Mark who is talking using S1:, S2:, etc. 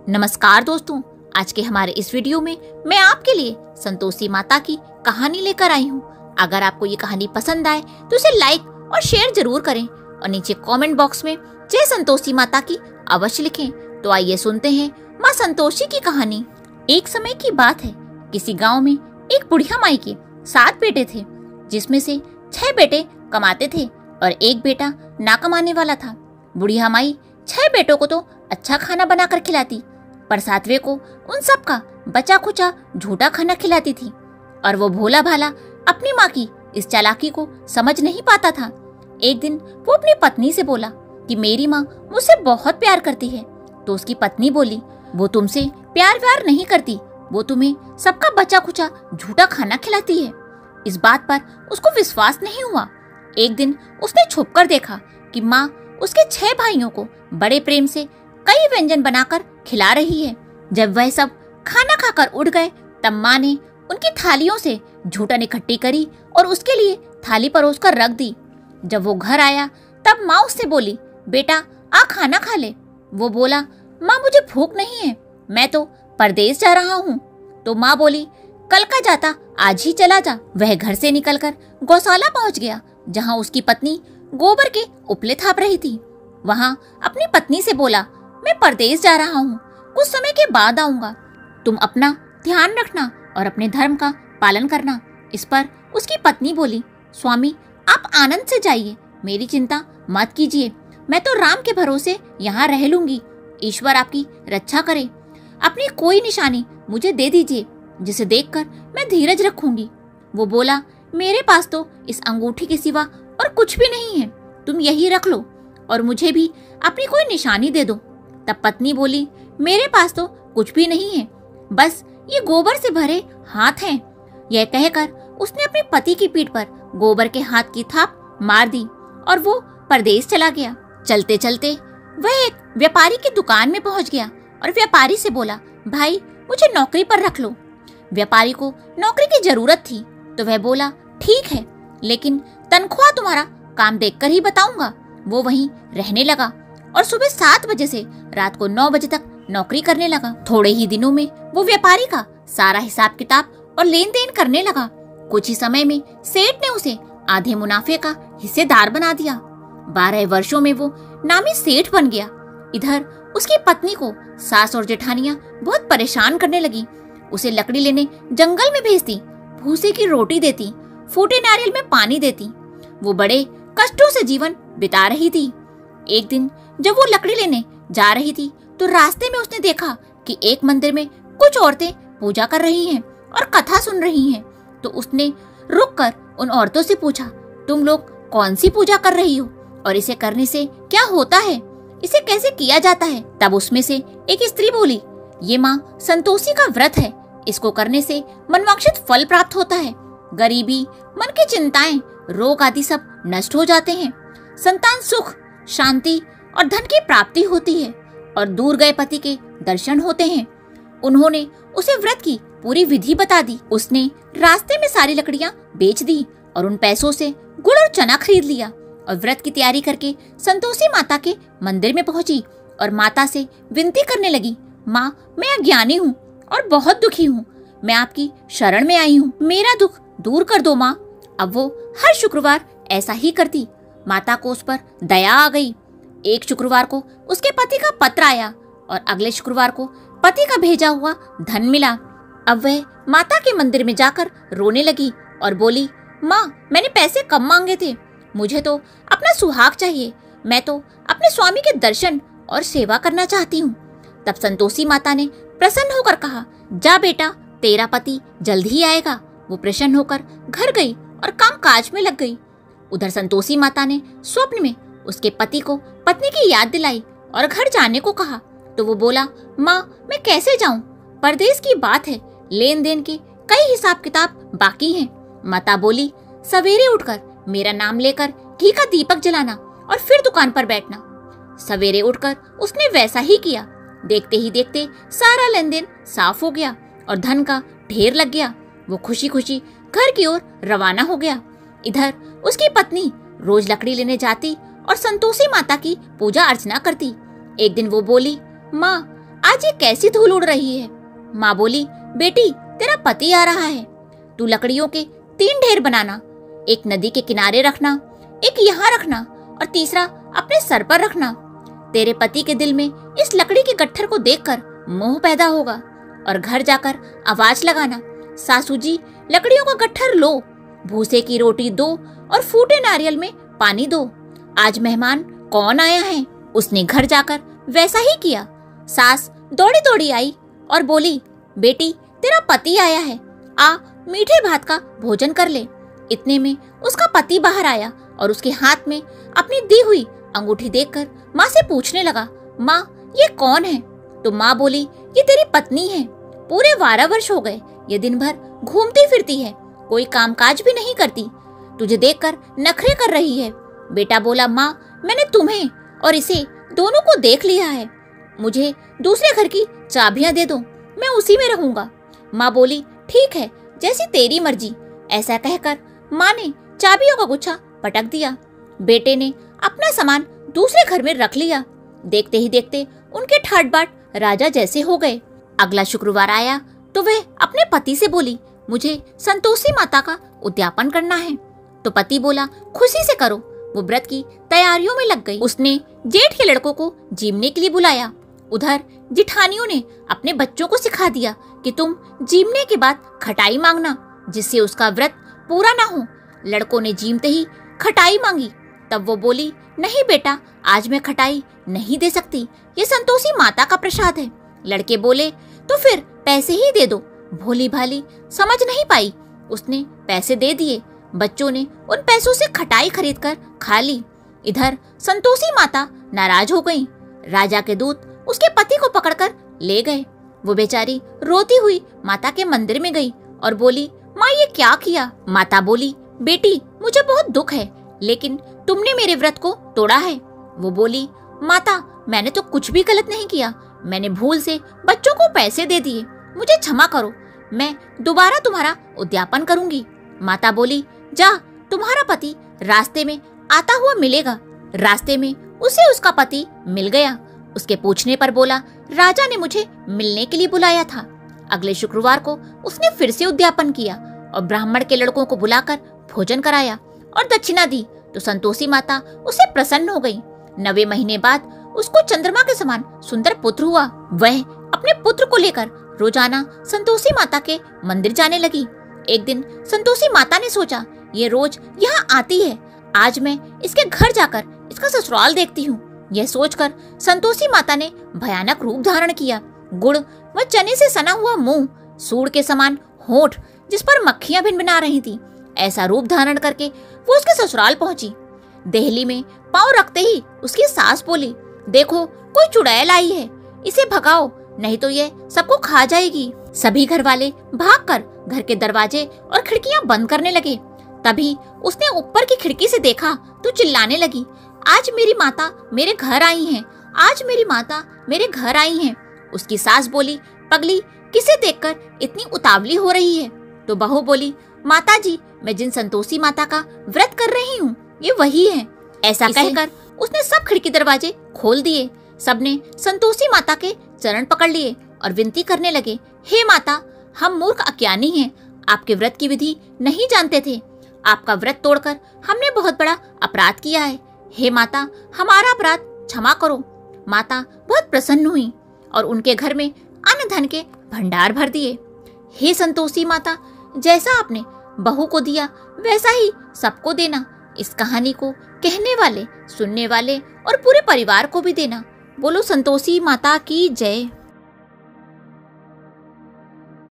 S1: नमस्कार दोस्तों, आज के हमारे इस वीडियो में मैं आपके लिए संतोषी माता की कहानी लेकर आई हूँ। अगर आपको ये कहानी पसंद आए तो इसे लाइक और शेयर जरूर करें और नीचे कमेंट बॉक्स में जय संतोषी माता की अवश्य लिखें। तो आइए सुनते हैं माँ संतोषी की कहानी। एक समय की बात है, किसी गाँव में एक बुढ़िया माई के 7 बेटे थे, जिसमें से 6 बेटे कमाते थे और एक बेटा ना कमाने वाला था। बुढ़िया माई 6 बेटों को तो अच्छा खाना बनाकर खिलाती, पर 7वें को उन सब का बचा खुचा झूठा खाना खिलाती थी। और वो भोला भाला अपनी माँ की इस चालाकी को समझ नहीं पाता था। एक दिन वो अपनी पत्नी से बोला कि मेरी माँ मुझसे बहुत प्यार करती है। तो उसकी पत्नी बोली, वो तुमसे प्यार व्यार नहीं करती, वो तुम्हें सबका बचा खुचा झूठा खाना खिलाती है। इस बात पर उसको विश्वास नहीं हुआ। एक दिन उसने छुपकर देखा कि माँ उसके 6 भाइयों को बड़े प्रेम से कई व्यंजन बनाकर खिला रही है। जब वह सब खाना खाकर उठ गए, तब माँ ने उनकी थालियों से झूठन इकट्ठी करी और उसके लिए थाली परोसकर रख दी। जब वो घर आया तब माँ उससे बोली, बेटा आ खाना खा ले। वो बोला, माँ मुझे भूख नहीं है, मैं तो परदेश जा रहा हूँ। तो माँ बोली, कल का जाता आज ही चला जा। वह घर से निकलकर गौशाला पहुँच गया, जहाँ उसकी पत्नी गोबर के उपले थाप रही थी। वहाँ अपनी पत्नी से बोला, मैं परदेश जा रहा हूँ, कुछ समय के बाद आऊंगा, तुम अपना ध्यान रखना और अपने धर्म का पालन करना। इस पर उसकी पत्नी बोली, स्वामी आप आनंद से जाइए, मेरी चिंता मत कीजिए, मैं तो राम के भरोसे यहाँ रह लूंगी। ईश्वर आपकी रक्षा करे। अपनी कोई निशानी मुझे दे दीजिए, जिसे देखकर मैं धीरज रखूंगी। वो बोला, मेरे पास तो इस अंगूठी के सिवा और कुछ भी नहीं है, तुम यही रख लो और मुझे भी अपनी कोई निशानी दे दो। तब पत्नी बोली, मेरे पास तो कुछ भी नहीं है, बस ये गोबर से भरे हाथ हैं। यह कहकर उसने अपने पति की पीठ पर गोबर के हाथ की थाप मार दी और वो परदेश चला गया। चलते चलते वह एक व्यापारी की दुकान में पहुंच गया और व्यापारी से बोला, भाई मुझे नौकरी पर रख लो। व्यापारी को नौकरी की जरूरत थी, तो वह बोला, ठीक है, लेकिन तनख्वाह तुम्हारा काम देखकर ही बताऊंगा। वो वहीं रहने लगा और सुबह 7 बजे से रात को 9 बजे तक नौकरी करने लगा। थोड़े ही दिनों में वो व्यापारी का सारा हिसाब किताब और लेन देन करने लगा। कुछ ही समय में सेठ ने उसे आधे मुनाफे का हिस्सेदार बना दिया। 12 वर्षों में वो नामी सेठ बन गया। इधर उसकी पत्नी को सास और जेठानियां बहुत परेशान करने लगी। उसे लकड़ी लेने जंगल में भेजती, भूसे की रोटी देती, फूटे नारियल में पानी देती। वो बड़े कष्टों से जीवन बिता रही थी। एक दिन जब वो लकड़ी लेने जा रही थी तो रास्ते में उसने देखा कि एक मंदिर में कुछ औरतें पूजा कर रही हैं और कथा सुन रही हैं। तो उसने रुककर उन औरतों से पूछा, तुम लोग कौन सी पूजा कर रही हो और इसे करने से क्या होता है, इसे कैसे किया जाता है? तब उसमें से एक स्त्री बोली, ये माँ संतोषी का व्रत है, इसको करने से मनवांछित फल प्राप्त होता है। गरीबी, मन की चिंताएं, रोग आदि सब नष्ट हो जाते हैं। संतान सुख, शांति और धन की प्राप्ति होती है और दूर गए पति के दर्शन होते हैं। उन्होंने उसे व्रत की पूरी विधि बता दी। उसने रास्ते में सारी लकड़ियां बेच दी और उन पैसों से गुड़ और चना खरीद लिया और व्रत की तैयारी करके संतोषी माता के मंदिर में पहुंची और माता से विनती करने लगी, माँ मैं अज्ञानी हूँ और बहुत दुखी हूँ, मैं आपकी शरण में आई हूँ, मेरा दुख दूर कर दो माँ। अब वो हर शुक्रवार ऐसा ही करती। माता को उस पर दया आ गई। एक शुक्रवार को उसके पति का पत्र आया और अगले शुक्रवार को पति का भेजा हुआ धन मिला। अब वह माता के मंदिर में जाकर रोने लगी और बोली, माँ मैंने पैसे कम मांगे थे, मुझे तो अपना सुहाग चाहिए, मैं तो अपने स्वामी के दर्शन और सेवा करना चाहती हूँ। तब संतोषी माता ने प्रसन्न होकर कहा, जा बेटा, तेरा पति जल्द ही आएगा। वो प्रसन्न होकर घर गई और काम काज में लग गई। उधर संतोषी माता ने स्वप्न में उसके पति को पत्नी की याद दिलाई और घर जाने को कहा। तो वो बोला, माँ मैं कैसे जाऊं, परदेश की बात है, लेन देन के कई हिसाब किताब बाकी हैं। माता बोली, सवेरे उठकर मेरा नाम लेकर घी का दीपक जलाना और फिर दुकान पर बैठना। सवेरे उठकर उसने वैसा ही किया। देखते ही देखते सारा लेन देन साफ हो गया और धन का ढेर लग गया। वो खुशी खुशी घर की ओर रवाना हो गया। इधर उसकी पत्नी रोज लकड़ी लेने जाती और संतोषी माता की पूजा अर्चना करती। एक दिन वो बोली, माँ आज ये कैसी धूल उड़ रही है। माँ बोली, बेटी तेरा पति आ रहा है, तू लकड़ियों के 3 ढेर बनाना, एक नदी के किनारे रखना, एक यहाँ रखना और तीसरा अपने सर पर रखना। तेरे पति के दिल में इस लकड़ी के गट्ठर को देखकर मोह पैदा होगा और घर जाकर आवाज लगाना, सासू जी लकड़ियों का गट्ठर लो, भूसे की रोटी दो और फूटे नारियल में पानी दो। आज मेहमान कौन आया है। उसने घर जाकर वैसा ही किया। सास दौड़ी दौड़ी आई और बोली, बेटी तेरा पति आया है, आ मीठे भात का भोजन कर ले। इतने में उसका पति बाहर आया और उसके हाथ में अपनी दी हुई अंगूठी देखकर माँ से पूछने लगा, माँ ये कौन है। तो माँ बोली, ये तेरी पत्नी है, पूरे 12 वर्ष हो गए ये दिन भर घूमती फिरती है, कोई कामकाज भी नहीं करती, तुझे देखकर नखरे कर रही है। बेटा बोला, माँ मैंने तुम्हें और इसे दोनों को देख लिया है, मुझे दूसरे घर की चाबियां दे दो, मैं उसी में रहूंगा। माँ बोली, ठीक है जैसी तेरी मर्जी। ऐसा कहकर माँ ने चाबियों का गुच्छा पटक दिया। बेटे ने अपना सामान दूसरे घर में रख लिया। देखते ही देखते उनके ठाट बाट राजा जैसे हो गए। अगला शुक्रवार आया तो वह अपने पति से बोली, मुझे संतोषी माता का उद्यापन करना है। तो पति बोला, खुशी से करो। वो व्रत की तैयारियों में लग गई। उसने जेठ के लड़कों को जीमने के लिए बुलाया। उधर जिठानियों ने अपने बच्चों को सिखा दिया कि तुम जीमने के बाद खटाई मांगना, जिससे उसका व्रत पूरा ना हो। लड़कों ने जीमते ही खटाई मांगी। तब वो बोली, नहीं बेटा आज मैं खटाई नहीं दे सकती, ये संतोषी माता का प्रसाद है। लड़के बोले, तो फिर पैसे ही दे दो। भोली भाली समझ नहीं पाई, उसने पैसे दे दिए। बच्चों ने उन पैसों से खटाई खरीदकर खा ली। इधर संतोषी माता नाराज हो गईं। राजा के दूत उसके पति को पकड़कर ले गए। वो बेचारी रोती हुई माता के मंदिर में गई और बोली, माँ ये क्या किया। माता बोली, बेटी मुझे बहुत दुख है, लेकिन तुमने मेरे व्रत को तोड़ा है। वो बोली, माता मैंने तो कुछ भी गलत नहीं किया, मैंने भूल से बच्चों को पैसे दे दिए, मुझे क्षमा करो, मैं दोबारा तुम्हारा उद्यापन करूंगी। माता बोली, जा तुम्हारा पति रास्ते में आता हुआ मिलेगा। रास्ते में उसे उसका पति मिल गया। उसके पूछने पर बोला, राजा ने मुझे मिलने के लिए बुलाया था। अगले शुक्रवार को उसने फिर से उद्यापन किया और ब्राह्मण के लड़कों को बुलाकर भोजन कराया और दक्षिणा दी। तो संतोषी माता उसे प्रसन्न हो गई। 9वें महीने बाद उसको चंद्रमा के समान सुंदर पुत्र हुआ। वह अपने पुत्र को लेकर रोजाना संतोषी माता के मंदिर जाने लगी। एक दिन संतोषी माता ने सोचा, ये रोज यहाँ आती है, आज मैं इसके घर जाकर इसका ससुराल देखती हूँ। यह सोचकर संतोषी माता ने भयानक रूप धारण किया। गुड़ व चने से सना हुआ मुंह, सूर के समान होंठ जिस पर मक्खियां भिनभिना रही थी, ऐसा रूप धारण करके वो उसके ससुराल पहुंची। देहली में पांव रखते ही उसकी सास बोली, देखो कोई चुड़ैल आई है, इसे भगाओ नहीं तो ये सबको खा जाएगी। सभी घर वाले भागकर घर के दरवाजे और खिड़कियां बंद करने लगे। तभी उसने ऊपर की खिड़की से देखा तो चिल्लाने लगी, आज मेरी माता मेरे घर आई हैं, आज मेरी माता मेरे घर आई हैं। उसकी सास बोली, पगली किसे देखकर इतनी उतावली हो रही है। तो बहू बोली, माता जी मैं जिन संतोषी माता का व्रत कर रही हूँ ये वही है। ऐसा कहकर उसने सब खिड़की दरवाजे खोल दिए। सबने संतोषी माता के चरण पकड़ लिए और विनती करने लगे, हे माता हम मूर्ख अज्ञानी हैं, आपके व्रत की विधि नहीं जानते थे, आपका व्रत तोड़कर हमने बहुत बड़ा अपराध किया है। हे माता हमारा अपराध क्षमा करो। माता बहुत प्रसन्न हुई और उनके घर में अन्न धन के भंडार भर दिए। हे संतोषी माता जैसा आपने बहू को दिया वैसा ही सबको देना। इस कहानी को कहने वाले, सुनने वाले और पूरे परिवार को भी देना। बोलो संतोषी माता की जय।